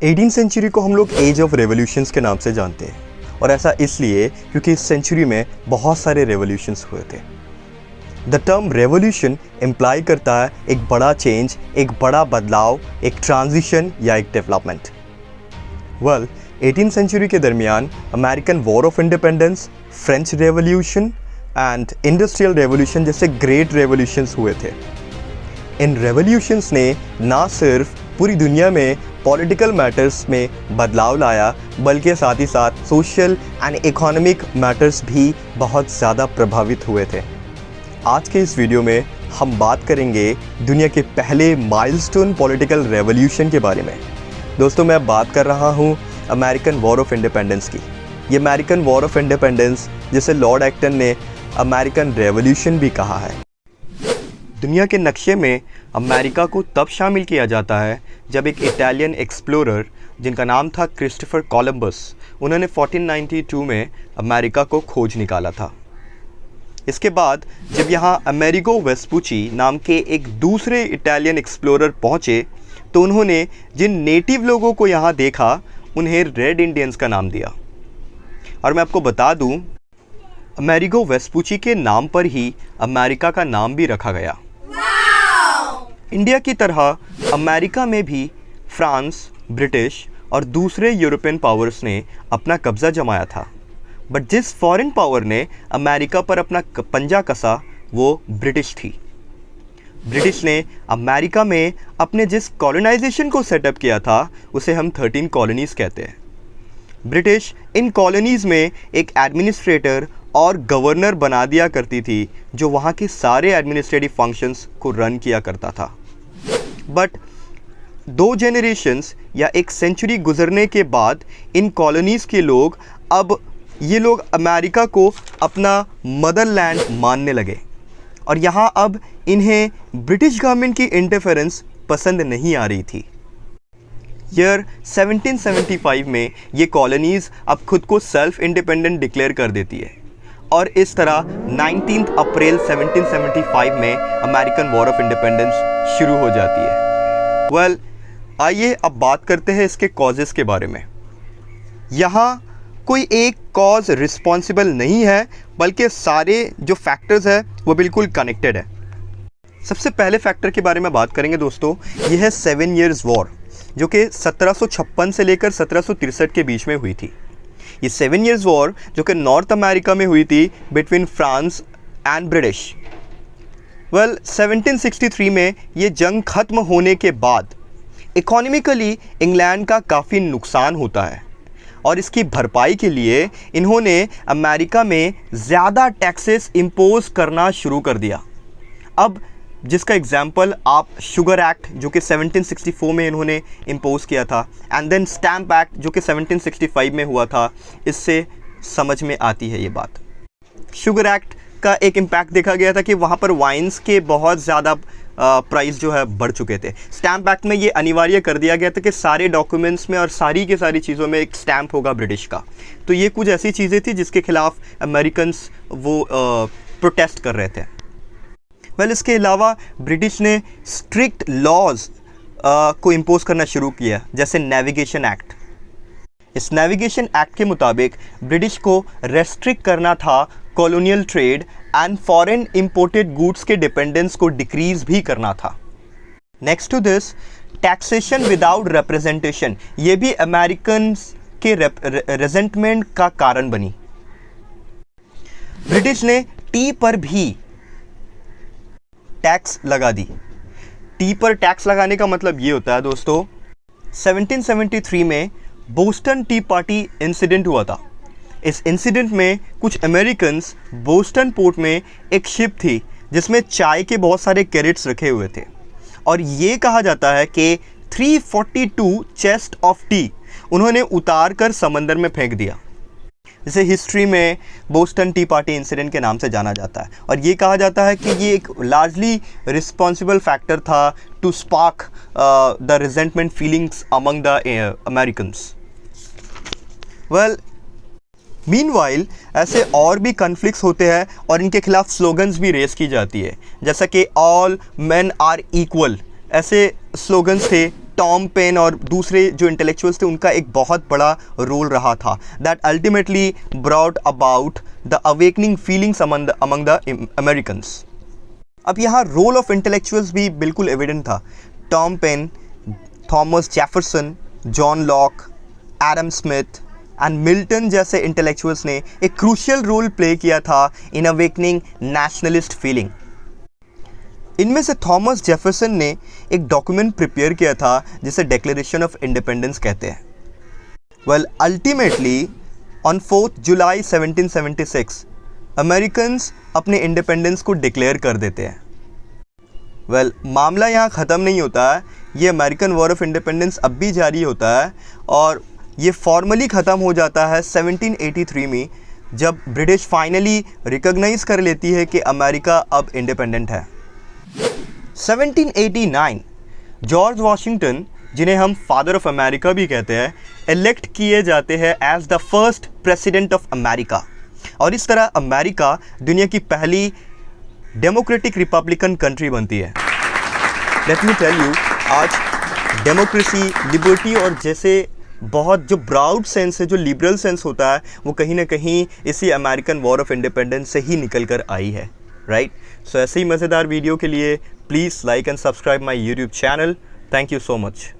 18वीं century को हम लोग एज ऑफ रेवोल्यूशंस के नाम से जानते हैं और ऐसा इसलिए क्योंकि इस सेंचुरी में बहुत सारे रेवोल्यूशंस हुए थे। द टर्म रेवोल्यूशन इम्प्लाई करता है एक बड़ा चेंज, एक बड़ा बदलाव, एक ट्रांजिशन या एक डेवलपमेंट। 18वीं सेंचुरी के दरमियान American war of independence, French revolution and industrial revolution जैसे ग्रेट रेवोल्यूशंस हुए थे। इन रेवोल्यूशंस ने ना सिर्फ पूरी दुनिया में पॉलिटिकल मैटर्स में बदलाव लाया बल्कि साथ ही साथ सोशल एंड इकोनॉमिक मैटर्स भी बहुत ज़्यादा प्रभावित हुए थे। आज के इस वीडियो में हम बात करेंगे दुनिया के पहले माइलस्टोन पॉलिटिकल रेवोल्यूशन के बारे में। दोस्तों, मैं बात कर रहा हूँ अमेरिकन वॉर ऑफ इंडिपेंडेंस की। ये अमेरिकन वॉर ऑफ इंडिपेंडेंस, जिसे लॉर्ड एक्टन ने अमेरिकन रेवोल्यूशन भी कहा है। दुनिया के नक्शे में अमेरिका को तब शामिल किया जाता है जब एक इटालियन एक्सप्लोरर जिनका नाम था क्रिस्टोफर कोलंबस, उन्होंने 1492 में अमेरिका को खोज निकाला था। इसके बाद जब यहाँ अमेरिगो वेस्पुची नाम के एक दूसरे इटालियन एक्सप्लोरर पहुँचे तो उन्होंने जिन नेटिव लोगों को यहाँ देखा उन्हें रेड इंडियंस का नाम दिया। और मैं आपको बता दूँ, अमेरिगो वेस्पुची के नाम पर ही अमेरिका का नाम भी रखा गया। इंडिया की तरह अमेरिका में भी फ्रांस, ब्रिटिश और दूसरे यूरोपियन पावर्स ने अपना कब्ज़ा जमाया था, बट जिस फॉरेन पावर ने अमेरिका पर अपना पंजा कसा वो ब्रिटिश थी। ब्रिटिश ने अमेरिका में अपने जिस कॉलोनाइजेशन को सेटअप किया था उसे हम 13 कॉलोनीज़ कहते हैं। ब्रिटिश इन कॉलोनीज़ में एक एडमिनिस्ट्रेटर और गवर्नर बना दिया करती थी जो वहाँ के सारे एडमिनिस्ट्रेटिव फंक्शंस को रन किया करता था। बट 2 जनरेशन्स या एक सेंचुरी गुजरने के बाद इन कॉलोनीज़ के लोग ये लोग अमेरिका को अपना मदरलैंड मानने लगे और यहाँ अब इन्हें ब्रिटिश गवर्नमेंट की इंटरफेरेंस पसंद नहीं आ रही थी। ईयर 1775 में ये कॉलोनीज़ अब खुद को सेल्फ इंडिपेंडेंट डिक्लेयर कर देती है और इस तरह 19 अप्रैल 1775 में अमेरिकन वॉर ऑफ इंडिपेंडेंस शुरू हो जाती है। आइए अब बात करते हैं इसके कॉजेज़ के बारे में। यहाँ कोई एक कॉज रिस्पॉन्सिबल नहीं है बल्कि सारे जो फैक्टर्स हैं वो बिल्कुल कनेक्टेड है। सबसे पहले फैक्टर के बारे में बात करेंगे दोस्तों, ये है 7 ईयर्स वॉर जो कि 1756 से लेकर 1763 के बीच में हुई थी। ये 7 ईयर्स वॉर जो कि नॉर्थ अमेरिका में हुई थी बिटवीन फ्रांस एंड ब्रिटिश। 1763 में ये जंग ख़त्म होने के बाद इकोनॉमिकली इंग्लैंड का काफ़ी नुकसान होता है और इसकी भरपाई के लिए इन्होंने अमेरिका में ज़्यादा टैक्सेस इम्पोज करना शुरू कर दिया। अब जिसका एग्जाम्पल आप शुगर एक्ट जो कि 1764 में इन्होंने इम्पोज किया था एंड देन स्टैम्प एक्ट जो कि 1765 में हुआ था, इससे समझ में आती है ये बात। शुगर एक्ट का एक इम्पैक्ट देखा गया था कि वहाँ पर वाइन्स के बहुत ज़्यादा प्राइस जो है बढ़ चुके थे। स्टैम्प एक्ट में ये अनिवार्य कर दिया गया था कि सारे डॉक्यूमेंट्स में और सारी की सारी चीज़ों में एक स्टैम्प होगा ब्रिटिश का। तो ये कुछ ऐसी चीज़ें थी जिसके खिलाफ अमेरिकन्स वो प्रोटेस्ट कर रहे थे। इसके अलावा ब्रिटिश ने स्ट्रिक्ट लॉज को इम्पोज करना शुरू किया, जैसे नेविगेशन एक्ट। इस नेविगेशन एक्ट के मुताबिक ब्रिटिश को रेस्ट्रिक्ट करना था colonial trade and foreign imported goods के डिपेंडेंस को डिक्रीज भी करना था। Next to this, taxation without representation, ये भी अमेरिकन के रेजेंटमेंट का कारण बनी। ब्रिटिश ने टी पर भी टैक्स लगा दी। टी पर टैक्स लगाने का मतलब ये होता है दोस्तों, 1773 में बोस्टन टी पार्टी इंसिडेंट हुआ था। इस इंसिडेंट में कुछ अमेरिकन्स बोस्टन पोर्ट में एक शिप थी जिसमें चाय के बहुत सारे कैरेट्स रखे हुए थे और ये कहा जाता है कि 342 चेस्ट ऑफ टी उन्होंने उतार कर समंदर में फेंक दिया, जिसे हिस्ट्री में बोस्टन टी पार्टी इंसिडेंट के नाम से जाना जाता है। और ये कहा जाता है कि ये एक लार्जली रिस्पॉन्सिबल फैक्टर था to spark the resentment feelings among the Americans. Meanwhile ऐसे और भी कन्फ्लिक्ट्स होते हैं और इनके खिलाफ स्लोगन्स भी रेस की जाती है, जैसा कि ऑल मेन आर इक्वल, ऐसे स्लोगन्स थे टॉम पेन और दूसरे जो इंटेलेक्चुअल्स थे उनका एक बहुत बड़ा रोल रहा था, that ultimately brought about the awakening feelings among the Americans. अब यहाँ रोल ऑफ इंटेलेक्चुअल्स भी बिल्कुल एविडेंट था। Tom Paine, Thomas Jefferson, John Locke, Adam Smith and Milton जैसे इंटेलेक्चुअल्स ने एक क्रूशियल रोल प्ले किया था इन अवेकनिंग नेशनलिस्ट फीलिंग। इनमें से थॉमस जेफरसन ने एक डॉक्यूमेंट प्रिपेयर किया था जिसे डिक्लेरेशन ऑफ इंडिपेंडेंस कहते हैं। Well, ultimately on 4 July 1776 Americans अपने इंडिपेंडेंस को डिक्लेयर कर देते हैं। वेल, मामला यहाँ ख़त्म नहीं होता है, ये अमेरिकन वॉर ऑफ इंडिपेंडेंस अब भी जारी होता है और ये फॉर्मली ख़त्म हो जाता है 1783 में, जब ब्रिटिश फाइनली रिकॉग्नाइज कर लेती है कि अमेरिका अब इंडिपेंडेंट है। 1789 जॉर्ज वॉशिंगटन, जिन्हें हम फादर ऑफ अमेरिका भी कहते हैं, इलेक्ट किए जाते हैं as the first president of America और इस तरह अमेरिका दुनिया की पहली डेमोक्रेटिक रिपब्लिकन कंट्री बनती है। लेट मी टेल यू, आज डेमोक्रेसी, लिबर्टी और जैसे बहुत जो ब्राउड सेंस है, जो लिबरल सेंस होता है, वो कहीं ना कहीं इसी अमेरिकन वॉर ऑफ इंडिपेंडेंस से ही निकल कर आई है, राइट? सो ऐसे ही मज़ेदार वीडियो के लिए please like and subscribe my YouTube channel. Thank you so much.